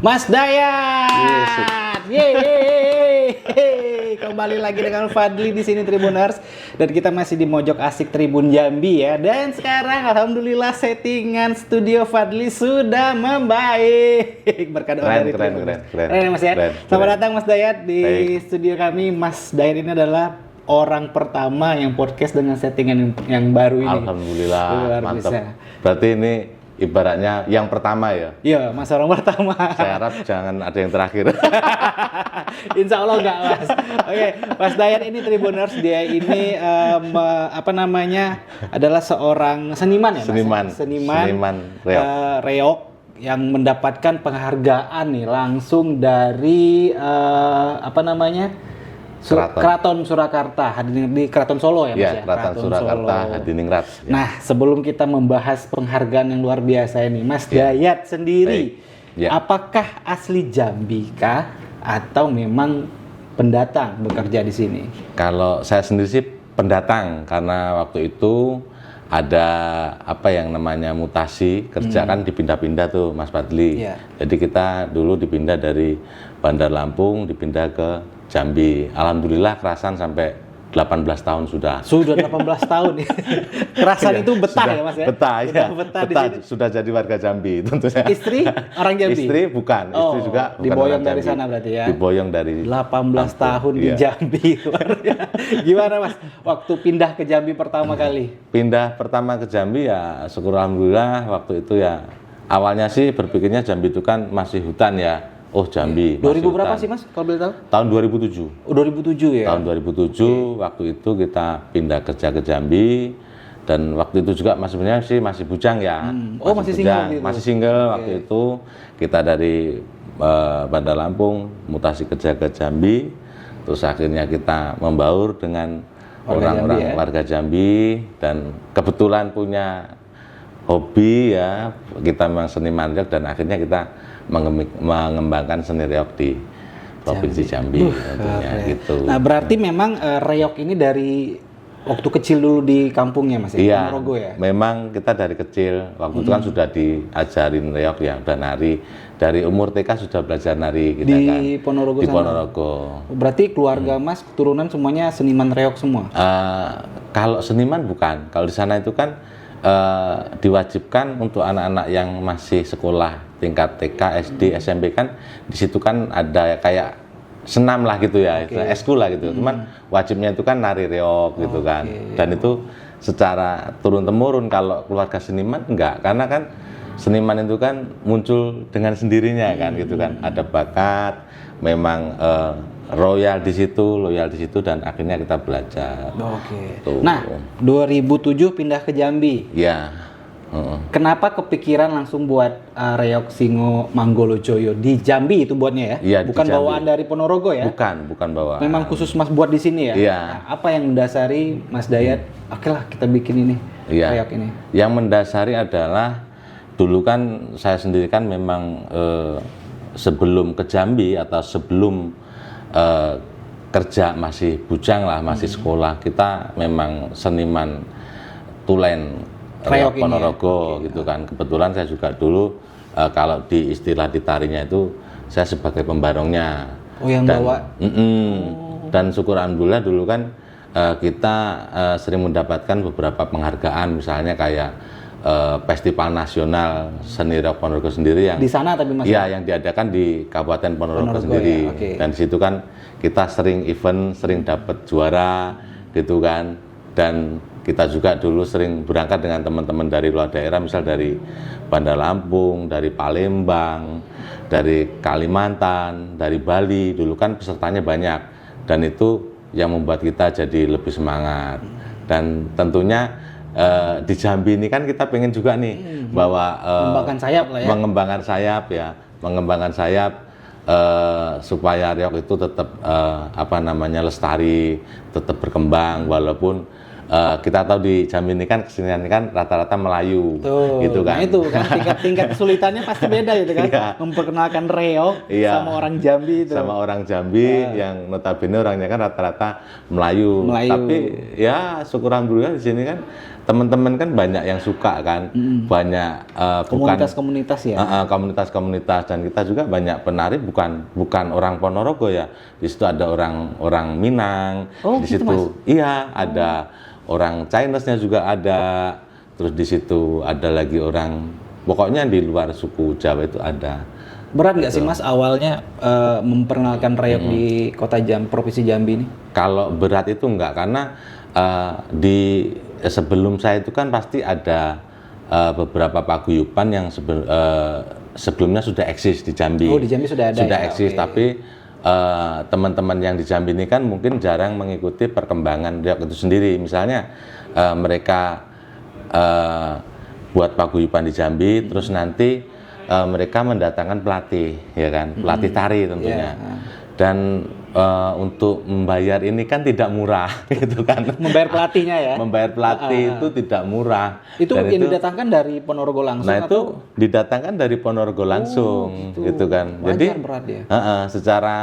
Mas Dayat. Yeay. Kembali lagi dengan Fadli di sini Tribuners, dan kita masih di Mojok Asik Tribun Jambi ya. Dan sekarang alhamdulillah settingan studio Fadli sudah membaik. Berkat doa dari Tribuners. Keren Mas ya. Selamat datang Mas Dayat di studio kami. Mas Dayat ini adalah orang pertama yang podcast dengan settingan yang baru ini. Alhamdulillah, mantap. Berarti ini ibaratnya yang pertama ya? Iya, Mas orang pertama. Saya harap jangan ada yang terakhir. Insya Allah enggak, Mas. Oke, Mas Dayat ini Tribuners, dia ini adalah seorang seniman ya, Mas? Seniman reog yang mendapatkan penghargaan nih langsung dari Keraton Surakarta, Hadiningrat di Keraton Solo ya Mas ya? Keraton Surakarta, Hadiningrat. Ya. Nah, sebelum kita membahas penghargaan yang luar biasa ini, Mas Dayat sendiri, apakah asli Jambi kah atau memang pendatang bekerja di sini? Kalau saya sendiri sih pendatang, karena waktu itu ada apa yang namanya mutasi kerja kan dipindah-pindah tuh Mas Fadli. Jadi kita dulu dipindah dari Bandar Lampung dipindah ke Jambi. Alhamdulillah kerasan sampai 18 tahun sudah. Sudah 18 tahun ya. Kerasan itu betah ya Mas ya? Betah ya. Betah sudah jadi warga Jambi tentunya. Istri orang Jambi? Istri bukan, istri juga bukan diboyong dari Jambi. sana berarti ya? Diboyong dari 18 tahun di Jambi. Gimana Mas waktu pindah ke Jambi pertama kali? Pindah pertama ke Jambi ya syukur alhamdulillah waktu itu ya. Awalnya sih berpikirnya Jambi itu kan masih hutan ya. Oh Jambi. 2000 berapa sih Mas kalau boleh tahu? Tahun 2007. Oh 2007 ya? Tahun 2007 waktu itu kita pindah kerja ke Jambi, dan waktu itu juga sebenarnya masih bujang ya. Masih single gitu? Masih single waktu itu. Kita dari Bandar Lampung mutasi kerja ke Jambi, terus akhirnya kita membaur dengan orang-orang warga Jambi, dan kebetulan punya hobi ya, kita memang seniman reog, dan akhirnya kita mengembangkan seni reog di Provinsi Jambi tentunya gitu. Nah berarti memang reog ini dari waktu kecil dulu di kampungnya Mas ya? Iya, Ponorogo ya? memang kita dari kecil waktu itu kan sudah diajarin reog ya, udah nari dari umur TK sudah belajar nari kita di Ponorogo. Di Ponorogo. Berarti keluarga Mas keturunan semuanya seniman reog semua? Kalau seniman bukan, kalau di sana itu kan diwajibkan untuk anak-anak yang masih sekolah tingkat TK, SD, SMP kan di situ kan ada kayak senam lah gitu ya, eskul lah gitu. Cuman wajibnya itu kan nari reog gitu kan. Dan itu secara turun temurun. Kalau keluarga seniman enggak, karena kan seniman itu kan muncul dengan sendirinya kan gitu kan. Ada bakat, memang loyal di situ, dan akhirnya kita belajar. Nah, 2007 pindah ke Jambi. Ya. Kenapa kepikiran langsung buat reog Singo Manggolojoyo di Jambi itu buatnya ya? Iya, bukan bawaan dari Ponorogo ya? Bukan bawaan. Memang khusus Mas buat di sini ya? Iya. Nah, apa yang mendasari Mas Dayat? Oke lah kita bikin ini, reog ini. Yang mendasari adalah dulu kan saya sendiri kan memang sebelum ke Jambi atau sebelum kerja masih bujang lah, masih sekolah, kita memang seniman tulen reog Ponorogo gitu kan. Kebetulan saya juga dulu kalau di istilah di tarinya itu saya sebagai pembarongnya. Dan syukur alhamdulillah dulu kan kita sering mendapatkan beberapa penghargaan, misalnya kayak Festival Nasional Seni Reog Ponorogo sendiri yang di sana tapi Mas? Iya, yang diadakan di Kabupaten Ponorogo sendiri. Dan di situ kan kita sering event, sering dapat juara gitu kan. Dan kita juga dulu sering berangkat dengan teman-teman dari luar daerah, misal dari Bandar Lampung, dari Palembang, dari Kalimantan, dari Bali. Dulu kan pesertanya banyak, dan itu yang membuat kita jadi lebih semangat. Dan tentunya di Jambi ini kan kita pengen juga nih bahwa mengembangkan sayap supaya reog itu tetap lestari, tetap berkembang, walaupun kita tahu di Jambi ini kan kesenian ini kan rata-rata Melayu, Tuh, gitu kan. nah itu kan tingkat kesulitannya pasti beda gitu kan. Iya. Memperkenalkan reog Iya. sama orang Jambi itu. Sama orang Jambi yang notabene orangnya kan rata-rata Melayu. Melayu. Tapi ya syukur alhamdulillah di sini kan teman-teman kan banyak yang suka kan, banyak Komunitas-komunitas ya. komunitas-komunitas, dan kita juga banyak penari bukan orang Ponorogo ya. Di situ ada orang Minang, Oh, di gitu, situ iya ada orang Chinese-nya juga ada. Terus di situ ada lagi orang, pokoknya di luar suku Jawa itu ada. Berat nggak sih Mas awalnya memperkenalkan reog di kota Provinsi Jambi ini? Kalau berat itu enggak, karena sebelum saya itu kan pasti ada beberapa paguyuban yang sebelumnya sudah eksis di Jambi. Oh, di Jambi sudah ada. Sudah ya? eksis, Oke. tapi teman-teman yang di Jambi ini kan mungkin jarang mengikuti perkembangan reog itu sendiri. Misalnya mereka buat paguyuban di Jambi, terus nanti mereka mendatangkan pelatih, ya kan, pelatih tari tentunya. Yeah. Dan untuk membayar ini kan tidak murah, gitu kan. Membayar pelatihnya ya? Membayar pelatih itu tidak murah. Itu Dan yang didatangkan dari Ponorogo langsung? Nah itu atau? didatangkan dari Ponorogo langsung, gitu kan. Wajar Jadi berat ya? secara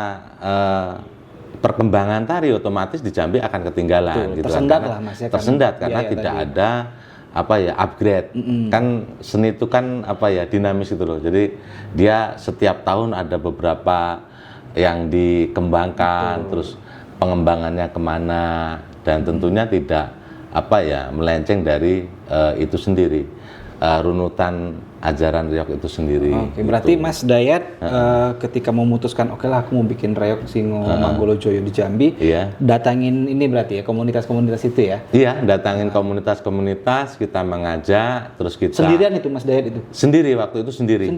perkembangan tari otomatis di Jambi akan ketinggalan. Betul, gitu tersendat kan. lah, Mas, ya, Tersendat karena karena biaya tidak tadi. ada upgrade. Kan seni itu kan dinamis gitu loh. Jadi dia setiap tahun ada beberapa yang dikembangkan, terus pengembangannya kemana, dan tentunya tidak melenceng dari itu sendiri, runutan ajaran reog itu sendiri. Oke, berarti Mas Dayat ketika memutuskan oke lah aku mau bikin reog Singo Manggolo Joyo di Jambi, Iya. datangin ini berarti ya komunitas-komunitas itu ya? Iya, datangin komunitas-komunitas, kita mengajak, terus kita Sendirian itu Mas Dayat itu? sendiri waktu itu sendiri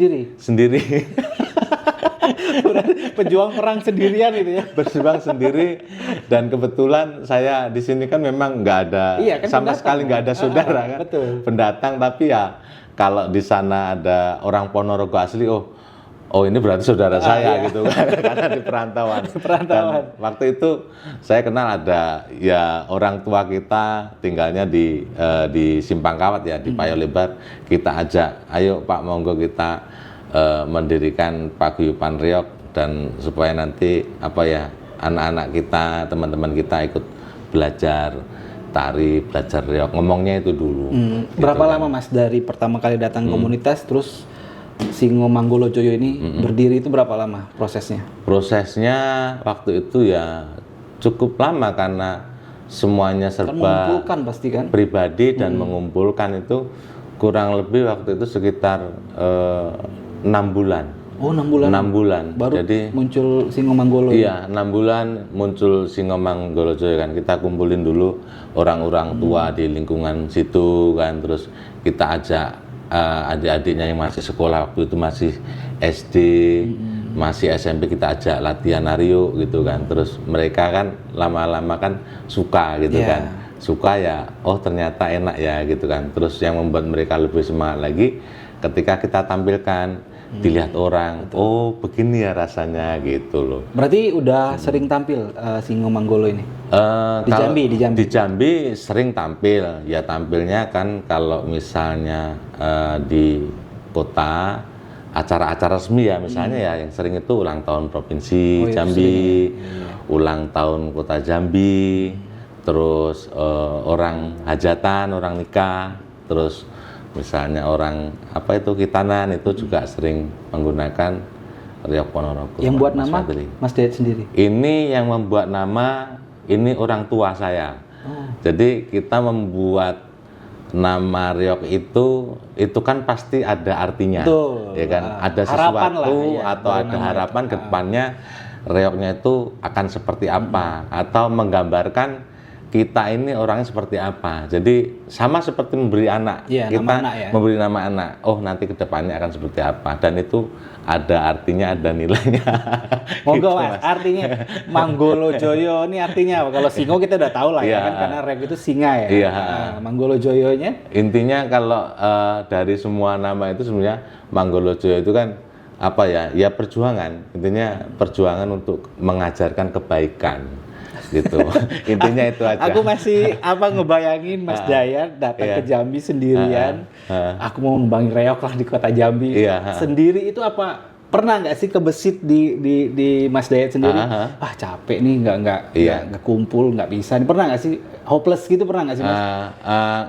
Pejuang perang sendirian itu ya? berjuang sendiri, dan kebetulan saya di sini kan memang nggak ada Iya, kan sama pendatang, sekali nggak ada saudara kan, betul. pendatang. Tapi ya kalau di sana ada orang Ponorogo asli, oh ini berarti saudara saya iya. gitu kan, karena di perantauan. Perantauan. Dan waktu itu saya kenal ada ya orang tua kita tinggalnya di Simpang Kawat ya, di Payo Lebar. Kita ajak, ayo Pak monggo kita mendirikan paguyuban reog, dan supaya nanti anak-anak kita, teman-teman kita ikut belajar tari, belajar reog. Ngomongnya itu dulu. Gitu Berapa kan. lama Mas dari pertama kali datang komunitas terus Singo Manggolo Joyo ini berdiri itu berapa lama prosesnya? Prosesnya waktu itu ya cukup lama, karena semuanya Kan serba mengumpulkan pasti kan? pribadi dan mengumpulkan itu kurang lebih waktu itu sekitar 6 bulan. Oh 6 bulan? 6 bulan. Baru Jadi muncul Singo Manggolo. iya, 6 bulan muncul Singo Manggolo Joyo kan. Kita kumpulin dulu orang-orang tua di lingkungan situ kan, terus kita ajak adik-adiknya yang masih sekolah waktu itu, masih SD, masih SMP, kita ajak latihan nari yuk gitu kan. Terus mereka kan lama-lama kan suka gitu Iya. kan. Suka ya, oh ternyata enak ya gitu kan. Terus yang membuat mereka lebih semangat lagi ketika kita tampilkan, dilihat orang, oh begini ya rasanya gitu loh. Berarti udah sering tampil Singo Manggolo ini? Di Kalau Jambi, di Jambi. Di Jambi sering tampil, ya tampilnya kan kalau misalnya di kota, acara-acara resmi ya, misalnya ya yang sering itu ulang tahun provinsi Oh, itu Jambi, sering ulang tahun kota Jambi, terus orang hajatan, orang nikah, terus misalnya orang kitanan itu juga sering menggunakan reog Ponorogo. Yang buat Mas nama Fadli. Mas Dayat sendiri? Ini yang membuat nama, ini orang tua saya. Jadi kita membuat nama reog itu kan pasti ada artinya. Betul. Ya kan, ada Harapan sesuatu lah, ya, atau dengan ada nama harapan itu. ke depannya reognya itu akan seperti apa, atau menggambarkan kita ini orangnya seperti apa. Jadi sama seperti memberi anak, Iya, kita nama anak ya. memberi nama anak. Oh nanti kedepannya akan seperti apa, dan itu ada artinya, ada nilainya. Monggo Gitu, Mas, artinya Manggolo Joyo ini artinya apa? Kalau Singo kita udah tahu lah ya Iya. kan, karena reog itu singa ya. Iya. Nah, Manggolo Joyonya Intinya kalau dari semua nama itu sebenarnya Manggolo Joyo itu kan ya perjuangan. Intinya perjuangan untuk mengajarkan kebaikan. gitu. Intinya itu aja. Aku masih ngebayangin Mas Dayat datang Iya. ke Jambi sendirian. Aku mau ngembangin reok lah di kota Jambi. Iya. Sendiri itu apa? Pernah nggak sih kebesit di Mas Dayat sendiri? Capek nih, nggak kumpul, nggak bisa. Ini pernah nggak sih hopeless gitu, pernah nggak sih Mas?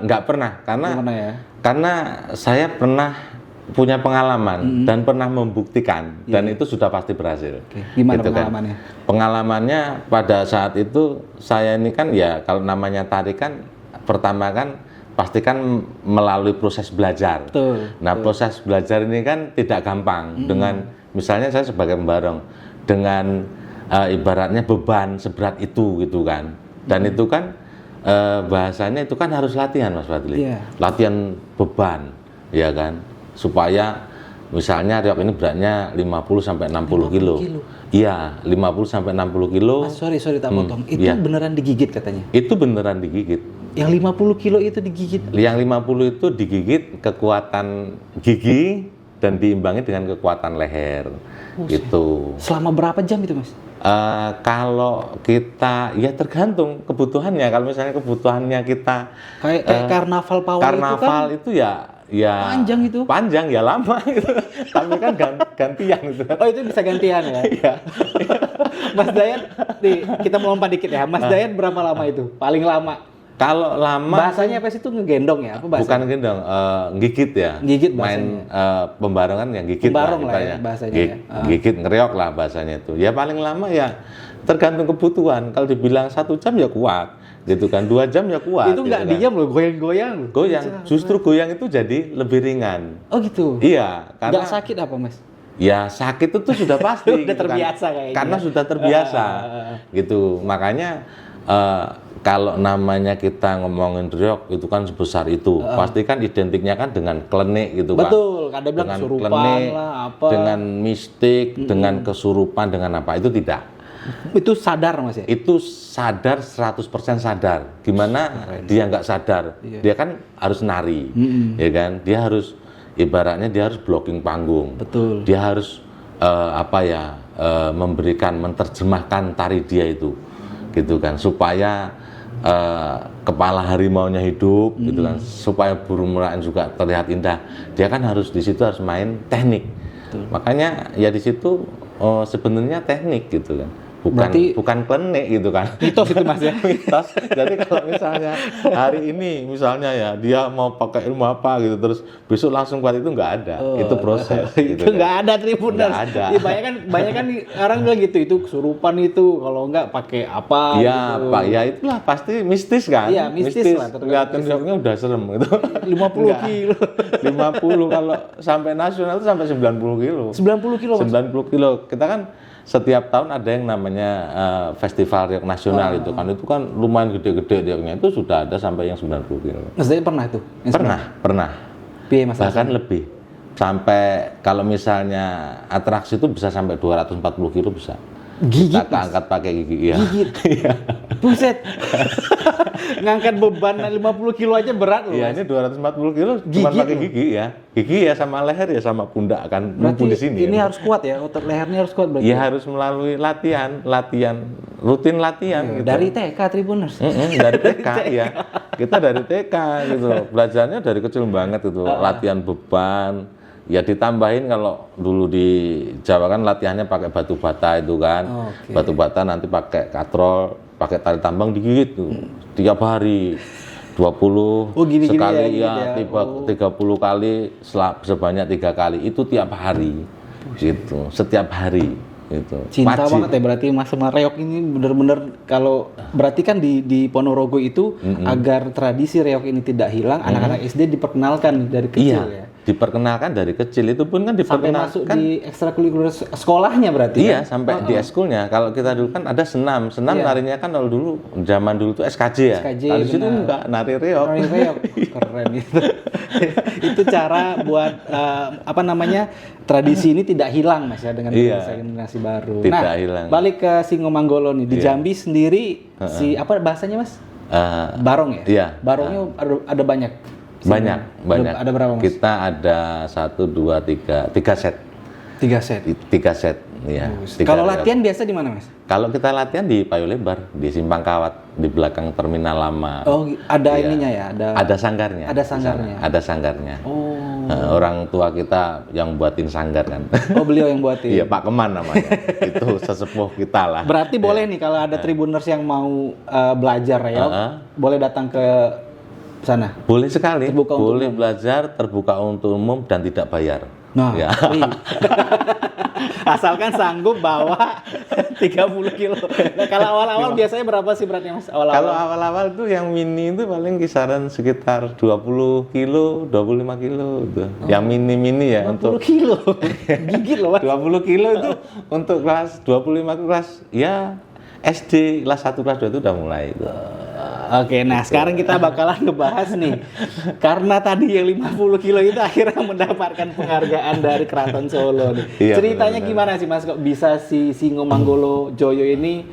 Nggak pernah, Gimana ya? karena saya pernah punya pengalaman dan pernah membuktikan dan itu sudah pasti berhasil. Gimana Gitu kan. pengalamannya? Pengalamannya pada saat itu saya ini kan ya kalau namanya tarikan pertama kan pastikan melalui proses belajar. Betul. Nah, proses belajar ini kan tidak gampang dengan misalnya saya sebagai pembarong dengan ibaratnya beban seberat itu gitu kan. Dan itu kan bahasanya itu kan harus latihan Mas Fadli. Iya. Latihan beban ya kan supaya misalnya reok ini beratnya 50 sampai 60 kilo. Iya, 50 sampai 60 kilo. Mas, sorry tak potong. Itu iya. beneran digigit katanya? Itu beneran digigit. Yang 50 kilo itu digigit? Yang 50 itu digigit kekuatan gigi dan diimbangi dengan kekuatan leher. Gitu. Selama berapa jam itu Mas? Kalau kita ya tergantung kebutuhannya. Kalau misalnya kebutuhannya kita Kayak karnaval pawai karnaval itu itu ya panjang itu. Panjang ya lama gitu. Tapi kan gantian gitu. Oh, itu bisa gantian ya? Iya. Mas Dayat, nih kita mau lompat dikit ya. Mas Dayat berapa lama itu? Paling lama? Kalau lama Bahasanya apa sih itu, ngegendong ya? Apa bahasa? bukan gendong, gigit ya. Gigit main pembarongan yang gigit Pembarong lah ya, ibaratnya. bahasanya ya. Gigit ngereok lah bahasanya itu. Ya paling lama ya tergantung kebutuhan. Kalau dibilang 1 jam ya kuat, gitu kan. 2 jam ya kuat. Itu nggak gitu kan. diam loh, goyang-goyang loh. Goyang, justru goyang itu jadi lebih ringan. Oh gitu? Iya, karena Nggak sakit apa Mas? ya sakit itu sudah pasti. Udah gitu kan. terbiasa kayaknya. Karena sudah terbiasa, gitu. Makanya kalau namanya kita ngomongin reok itu kan sebesar itu, pasti kan identiknya kan dengan klenik gitu kan. Betul, ada bilang Dengan kesurupan klenik, lah, apa. dengan mistik, dengan kesurupan, dengan apa, itu tidak. Itu sadar Mas ya? Itu sadar, 100% sadar. Gimana dia nggak sadar? Dia kan harus nari, ya kan? Dia harus, ibaratnya dia harus blocking panggung. Betul. Dia harus memberikan, menerjemahkan tari dia itu, gitu kan, supaya kepala harimaunya hidup, gitu kan, supaya burung merah juga terlihat indah. Dia kan harus di situ harus main teknik. Betul. Makanya ya di situ sebenarnya teknik gitu kan. Bukan klenik gitu kan. Mitos itu Mas ya? Mitos. Jadi kalau misalnya hari ini misalnya ya dia mau pakai ilmu apa gitu terus besok langsung kuat, itu nggak ada. Itu proses. Itu gitu nggak kan. ada Tribuners. Nggak ada. Ya, banyak kan orang bilang gitu, itu kesurupan itu, kalau nggak pakai apa Iya, gitu. Pak. Ya itulah pasti mistis kan. Iya, mistis lah, tetap Kelihatan reoknya udah serem gitu. 50 Nggak. kilo. 50 kalau sampai nasional itu sampai 90 kilo. 90 kilo Mas? 90 kilo. Kita kan setiap tahun ada yang namanya festival reok nasional itu kan lumayan gede-gede reoknya, itu sudah ada sampai yang 90 kilo. Mas Dayat pernah itu? Pernah. Piye Mas? Bahkan lebih. Sampai kalau misalnya atraksi itu bisa sampai 240 kilo bisa. Gigit Kita angkat pakai gigi ya. Gigit. Buset. Ngangkat beban 50 kilo aja berat loh. Iya, Mas. ini 240 kilo cuma Gigit pakai loh. gigi ya. Gigi ya sama leher ya sama pundak akan Berarti numpuk di sini. ini ya. harus kuat ya, otot lehernya harus kuat berarti. Ya harus melalui rutin latihan gitu. Dari TK Tribuners. Dari TK ya. Kita dari TK gitu. Belajarnya dari kecil banget itu, latihan beban. Ya ditambahin kalau dulu di Jawa kan latihannya pakai batu bata itu kan. Batu bata nanti pakai katrol, pakai tali tambang digigit tuh. Tiap hari 20 gini-gini sekali ya, ya, 30 kali sebanyak 3 kali itu tiap hari. Gitu, setiap hari gitu. Cinta Wajib. banget ya berarti Mas sama reok ini, bener-bener. Kalau berarti kan di Ponorogo itu agar tradisi reok ini tidak hilang, anak-anak SD diperkenalkan dari kecil ya. Diperkenalkan dari kecil, itu pun kan Sampai masuk diperkenalkan di ekstrakurikuler sekolahnya berarti. iya kan? sampai di ekskulnya. Kalau kita dulu kan ada senam narinya kan kalau dulu zaman dulu tuh SKJ ya. SKJ, Kalau di situ benar. enggak, nari reok. Nari reok. Keren itu. Itu cara buat tradisi ini tidak hilang Mas ya, dengan Iya. generasi baru. Tidak hilang. Balik ke Singomanggolo nih, di Jambi sendiri apa bahasanya Mas? Barong ya? Iya. Barongnya ada banyak. Banyak. Ada berapa Mas? Kita ada 1, 2, 3 set. 3 set. 3 set. Iya. Kalau latihan biasa di mana, Mas? Kalau kita latihan di Payo Lebar, di Simpang Kawat, di belakang terminal lama. Oh, ada Iya. ininya ya, Ada sanggarnya. Ada di sana. sanggarnya. Ada sanggarnya. Oh. Orang tua kita yang buatin sanggar kan. Oh, beliau yang buatin. Iya, Pak Keman namanya. Itu sesepuh kita lah. Berarti boleh nih kalau ada Tribuners yang mau belajar ya, boleh datang ke sana. Boleh sekali. Terbuka untuk Boleh belajar, terbuka untuk umum dan tidak bayar. Nah, Ya. asalkan sanggup bawa 30 kilo. Nah, kalau awal-awal biasanya berapa sih beratnya, Mas? Kalau awal-awal tuh yang mini itu paling kisaran sekitar 20 kilo, 25 kilo gitu. Yang mini-mini ya 20 untuk kilo. Gigit loh, Mas. 20 kilo itu untuk kelas 25 kelas ya SD kelas 1 kelas 2 itu udah mulai itu. Oke, nah sekarang kita bakalan ngebahas nih. Karena tadi yang 50 kilo itu akhirnya mendapatkan penghargaan dari Keraton Solo nih. Iya, Ceritanya benar-benar. gimana sih, Mas, kok bisa si Singo Manggolo Joyo ini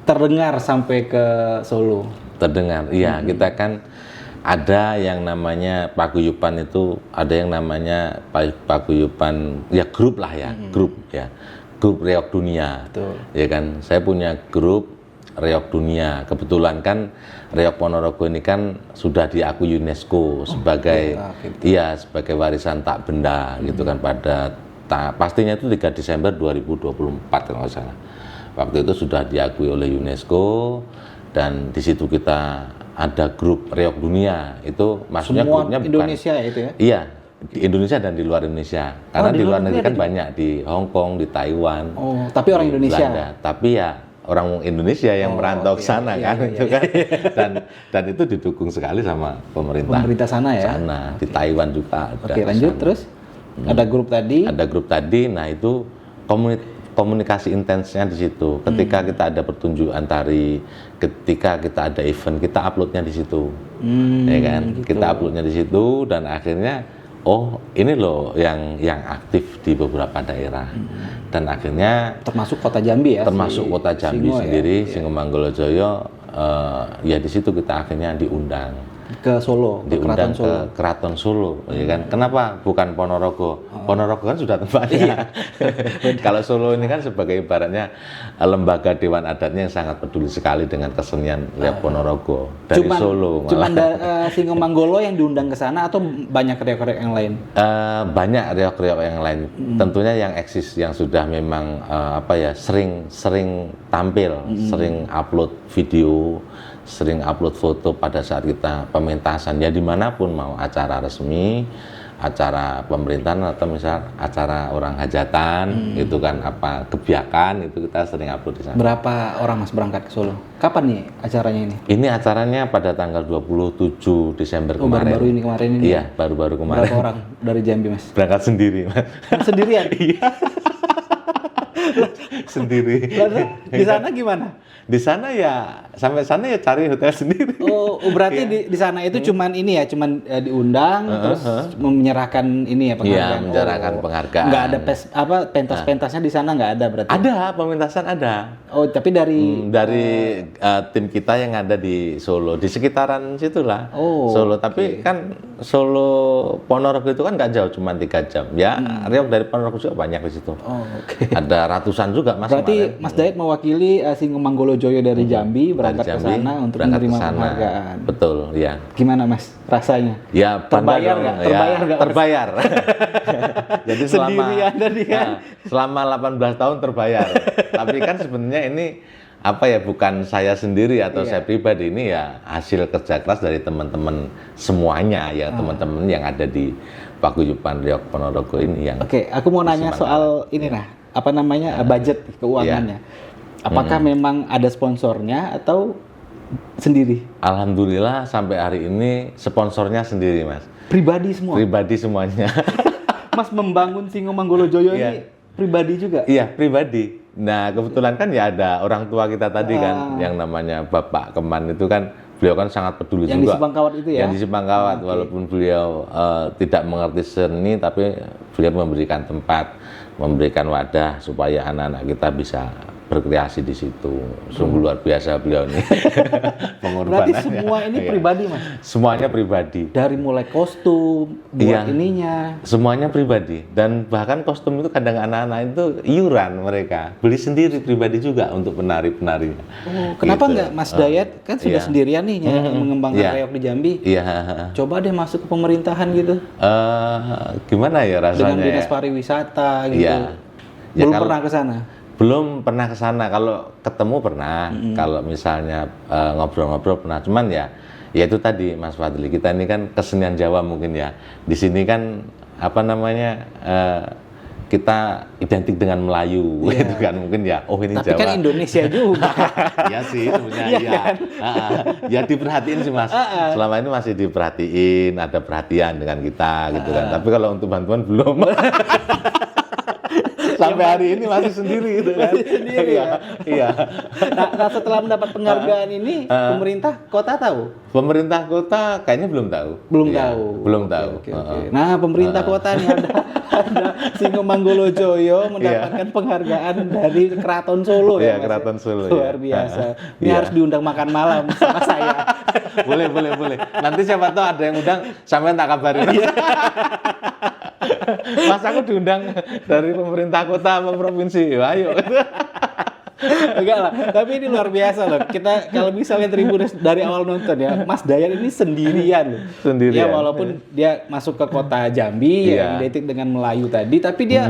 terdengar sampai ke Solo? Terdengar. Iya, kita kan ada yang namanya paguyuban itu, ada yang namanya paguyuban ya grup lah ya, grup ya. Grup Reog Dunia. Betul. Ya kan, saya punya grup Reog Dunia. Kebetulan kan Reog Ponorogo ini kan sudah diakui UNESCO sebagai iya sebagai warisan tak benda gitu kan pada pastinya itu 3 Desember 2024 kalau nggak salah. Waktu itu sudah diakui oleh UNESCO dan di situ kita ada grup Reog Dunia. Itu maksudnya Semua grupnya bukan Indonesia ya itu ya? Iya, di Indonesia dan di luar Indonesia. Karena di di luar luar negeri negeri kan ada banyak di Hong Kong, di Taiwan. Oh, tapi orang di Indonesia. Belanda. Tapi ya orang Indonesia yang merantau ke sana kan itu kan. Dan itu didukung sekali sama pemerintah. Pemerintah sana ya? Sana, di Taiwan juga ada. Oke, lanjut sana. terus. Ada grup tadi. Ada grup tadi, nah itu komunikasi intensnya di situ. Ketika kita ada pertunjukan tari, ketika kita ada event, kita uploadnya di situ, ya kan? Gitu. Kita uploadnya di situ dan akhirnya, oh ini loh yang aktif di beberapa daerah. Dan akhirnya Termasuk kota Jambi ya? termasuk kota Jambi Singo sendiri, ya? Singo Manggolo Joyo, ya di situ kita akhirnya diundang. Ke Solo, ke Keraton Diundang Solo. ke Keraton Solo, ya kan? Kenapa bukan Ponorogo? Ponorogo kan sudah tempatnya. Kalau Solo ini kan sebagai ibaratnya lembaga Dewan Adatnya yang sangat peduli sekali dengan kesenian Reog Ponorogo dari Solo. Cuman Singo Manggolo yang diundang ke sana atau banyak reok-reok yang lain? Banyak reog-reog yang lain. Tentunya yang eksis, yang sudah memang sering tampil, sering upload video, sering upload foto pada saat kita pementasan ya dimanapun, mau acara resmi, acara pemerintahan atau misal acara orang hajatan itu kan apa kebiakan itu kita sering upload di sana. Berapa orang Mas berangkat ke Solo? Kapan nih acaranya ini? Ini acaranya pada tanggal 27 Desember kemarin. Baru-baru ini kemarin ini. Iya, baru-baru kemarin. Berapa orang dari Jambi, Mas? Berangkat sendiri, Mas. Sendirian? Sendiri. Lalu di sana gimana? Di sana ya sampai sana ya cari hotel sendiri. Oh, berarti di sana itu cuman ini ya, cuman diundang terus menyerahkan ini ya Iya, penghargaan. menyerahkan penghargaan. Nggak ada pentas-pentasnya di sana nggak ada berarti. Ada pementasan ada. Oh, tapi dari Tim kita yang ada di Solo, di sekitaran situlah. Oh, Solo, tapi kan Solo Ponorogo itu kan nggak jauh, cuma 3 jam. Ya, Reog dari Ponorogo juga banyak di situ. Oh, oke. Ada ratusan juga Mas. Berarti kemarin. Mas Dayat mewakili Singo Manggolo Joyo dari Jambi berangkat Dari ke Jambi, sana untuk berangkat menerima ke sana. penghargaan. Betul, ya. Gimana Mas rasanya? Ya, Terbayar bangga nggak? dong. Terbayar Ya, nggak? terbayar. Jadi Sendiri Anda nih kan? selama 18 tahun terbayar. Tapi kan sebenarnya ini bukan saya sendiri atau saya pribadi, ini ya hasil kerja keras dari teman-teman semuanya ya, teman-teman yang ada di Paguyuban Reog Ponorogo ini yang. Oke, aku mau nanya soal ini budget keuangannya. Apakah memang ada sponsornya atau sendiri? Alhamdulillah sampai hari ini sponsornya sendiri, Mas. Pribadi semua? Pribadi semuanya. Mas membangun Singo Manggolo Joyo ini pribadi juga? Iya, pribadi. Nah, kebetulan kan ya ada orang tua kita tadi kan, yang namanya Bapak Keman itu kan, beliau kan sangat peduli yang juga. Yang di Simpangkawat itu ya? Yang di Simpangkawat, walaupun beliau tidak mengerti seni, tapi beliau memberikan tempat, memberikan wadah supaya anak-anak kita bisa berkreasi di situ. Sungguh luar biasa beliau ini. Berarti Pengorbanannya. semua ini Iya. pribadi, Mas. Semuanya pribadi. Dari mulai kostum, buat Iya. ininya. Semuanya pribadi, dan bahkan kostum itu kadang anak-anak itu iuran mereka beli sendiri pribadi juga untuk penari-penarinya. Oh, kenapa Gitu. nggak Mas Dayat kan sudah Iya. sendirian nih mengembangkan Iya. reok di Jambi? Iya. Coba deh masuk ke pemerintahan gitu Gimana ya rasanya? dengan dinas ya? pariwisata gitu. Iya. Ya, Belum kalau- pernah ke sana. Belum pernah ke sana. Kalau ketemu pernah, kalau misalnya ngobrol-ngobrol pernah. Cuman ya itu tadi Mas Fadli, kita ini kan kesenian Jawa mungkin ya. Di sini kan apa namanya kita identik dengan Melayu, Iya. gitu kan mungkin ya. Oh ini Tapi Jawa. kan Indonesia juga. Ya sih sebenarnya Iya ya. kan? Ya diperhatiin sih Mas. Selama ini masih diperhatiin, ada perhatian dengan kita gitu kan. Tapi kalau untuk bantuan belum. Sampai hari ini masih sendiri gitu kan. Masih sendiri ya? Iya. Nah, setelah mendapat penghargaan ini, pemerintah kota tahu? Pemerintah kota kayaknya belum tahu. Belum Iya, tahu. Belum tahu. Oke, oke. Nah, pemerintah kota nih ada Singo Manggolo-Joyo mendapatkan penghargaan dari Keraton Solo Iya, ya, Mas? Keraton Solo, Luar ya. biasa. Ini Iya. harus diundang makan malam sama saya. boleh. Nanti siapa tahu ada yang undang, sampean tak kabarin. Iya. Mas aku diundang dari pemerintah kota apa provinsi. Ayo. Enggak lah, tapi ini luar biasa loh. Kita kalau misalnya Tribuners dari awal nonton ya, Mas Dayat ini sendirian loh. Sendirian. Ya walaupun dia masuk ke kota Jambi Iya. yang identik dengan Melayu tadi, tapi dia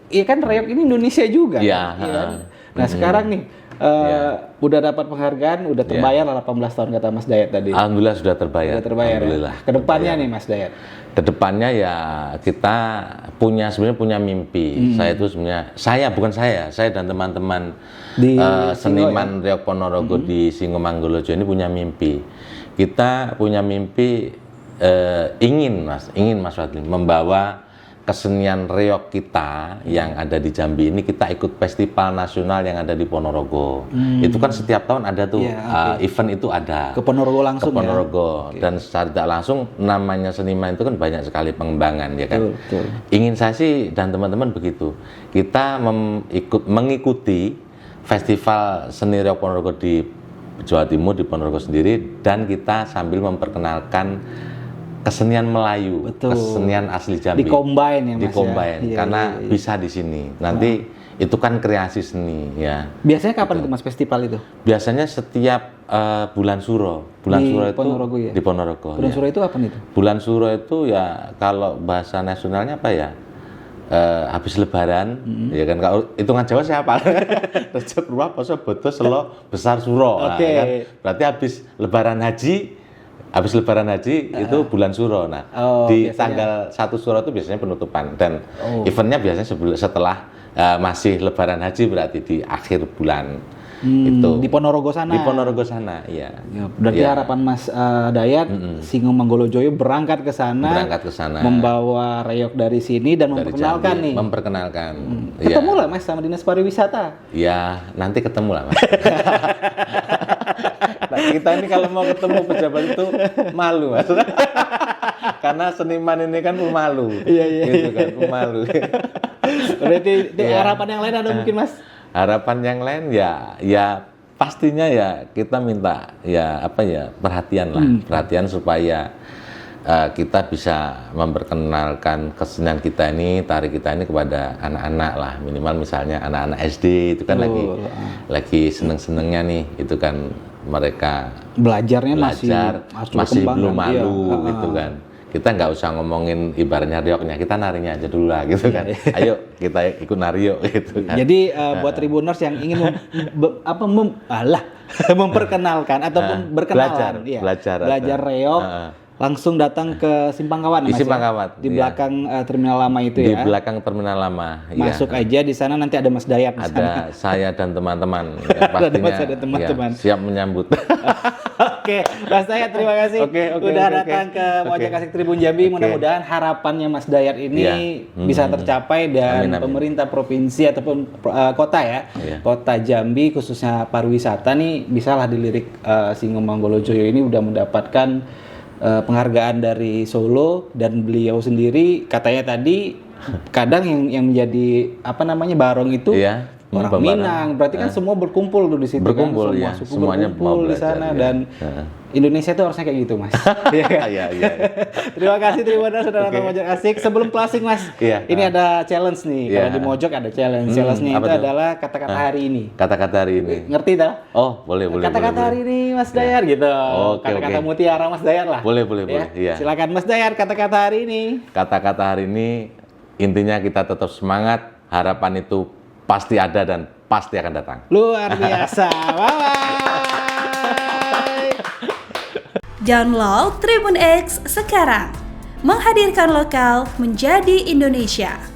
ya kan reok ini Indonesia juga. Iya, kan? Iya kan? Nah, sekarang nih udah dapat penghargaan, udah terbayar lah 18 tahun kata Mas Dayat tadi. Alhamdulillah sudah terbayar. Udah terbayar. Alhamdulillah. Ya. Kedepannya nih Mas Dayat. Kedepannya ya kita sebenarnya punya mimpi. Saya dan teman-teman Di seniman Reok Ponorogo di Singo Manggolo-Joyo ini punya mimpi. Kita punya mimpi ingin Mas Fadli membawa kesenian reok kita yang ada di Jambi ini, kita ikut festival nasional yang ada di Ponorogo. Itu kan setiap tahun ada tuh event itu ada. Ke Ponorogo langsung ke Ponorogo. Dan secara tidak langsung namanya seniman itu kan banyak sekali pengembangan ya kan. Betul. Ingin saya sih dan teman-teman begitu. Kita mengikuti festival seni reok Ponorogo di Jawa Timur, di Ponorogo sendiri, dan kita sambil memperkenalkan kesenian Melayu, Betul. kesenian asli Jambi. Di-combine ya Mas Di-combine, ya? Iya, karena iya. bisa di sini. Nanti itu kan kreasi seni ya. Biasanya kapan itu Mas festival itu? Biasanya setiap bulan Suro. Bulan Di Suro itu Ponorogo ya? di Ponorogo. Bulan ya. Suro itu kapan itu? Bulan Suro itu ya kalau bahasa nasionalnya apa ya? Habis Lebaran, ya kan? Kalau hitungan Jawa siapa? Recep, Ruah, Poso, Boto, Selo, Besar, Suro. Nah, Oke. ya kan? Berarti habis Lebaran Haji itu bulan Suro. Nah, di biasanya. tanggal 1 Suro itu biasanya penutupan, dan eventnya biasanya setelah masih Lebaran Haji, berarti di akhir bulan itu. Di Ponorogo sana. Di Ponorogo sana, iya. Ya, berarti Iya. harapan Mas Dayat, Singo Manggolo-Joyo berangkat ke sana, Berangkat ke sana. membawa reok dari sini dan Dari memperkenalkan Jambi, nih. memperkenalkan. Iya. Ketemu lah Mas sama dinas pariwisata. Ya, nanti ketemu lah Mas. Nah, kita ini kalau mau ketemu pejabat itu malu Mas. Karena seniman ini kan pemalu. Iya. Gitu kan, pemalu. Berarti Iya. harapan yang lain ada mungkin Mas? Harapan yang lain ya pastinya ya kita minta perhatian lah, perhatian supaya kita bisa memperkenalkan kesenian kita ini, tari kita ini kepada anak-anak lah, minimal misalnya anak-anak SD itu kan lagi seneng-senengnya nih, itu kan mereka Belajarnya belajar masih masih berkembang belum kan? malu Iya. gitu kan. Kita nggak usah ngomongin ibaratnya reoknya, kita narinya aja dulu lah gitu kan. Ayo kita ikut nari yuk gitu kan. Jadi buat Tribuners yang ingin memperkenalkan ataupun berkenalan, belajar reok, langsung datang ke Simpang Kawat, Di Mas, Simpang ya? Kawat, di iya. belakang terminal lama itu Di ya. belakang terminal lama. Masuk iya. aja di sana, nanti ada Mas Dayat di sana. Ada saya dan teman-teman. Pastinya ada teman-teman. ya, siap menyambut. Oke, Mas Dayat terima kasih Oke, udah oke. datang ke Mojok Oke. Asik Tribun Jambi. Oke. Mudah-mudahan harapannya Mas Dayat ini Iya. bisa tercapai dan Amin, amin. pemerintah provinsi ataupun kota ya, Iya. kota Jambi khususnya pariwisata nih bisalah dilirik Singo Manggolo-Joyo ini udah mendapatkan penghargaan dari Solo, dan beliau sendiri katanya tadi kadang yang menjadi barong itu Iya. orang Bambaran. Minang, berarti kan semua berkumpul tuh di situ Berkumpul, kan, semua ya. suku Semuanya mau berkumpul di belajar, sana ya. dan Indonesia tuh harusnya kayak gitu, Mas. Iya kan? Iya. Terima kasih Tribuners sudah nonton Mojok Asik. Sebelum closing, Mas, Iya. ini ada challenge nih. Iya. Kalau di Mojok ada challenge. Challenge-nya apa itu tuh? adalah kata-kata hari ini. Kata-kata hari ini. Ngerti tak? Oh, boleh. Kata-kata hari ini Mas Dayar gitu. Oke, Kata-kata oke. mutiara Mas Dayar lah. Boleh. Ya. Iya. Silakan Mas Dayar, kata-kata hari ini. Kata-kata hari ini intinya kita tetap semangat, harapan itu pasti ada dan pasti akan datang. Luar biasa. Bye-bye. Download Tribun X sekarang. Menghadirkan lokal menjadi Indonesia.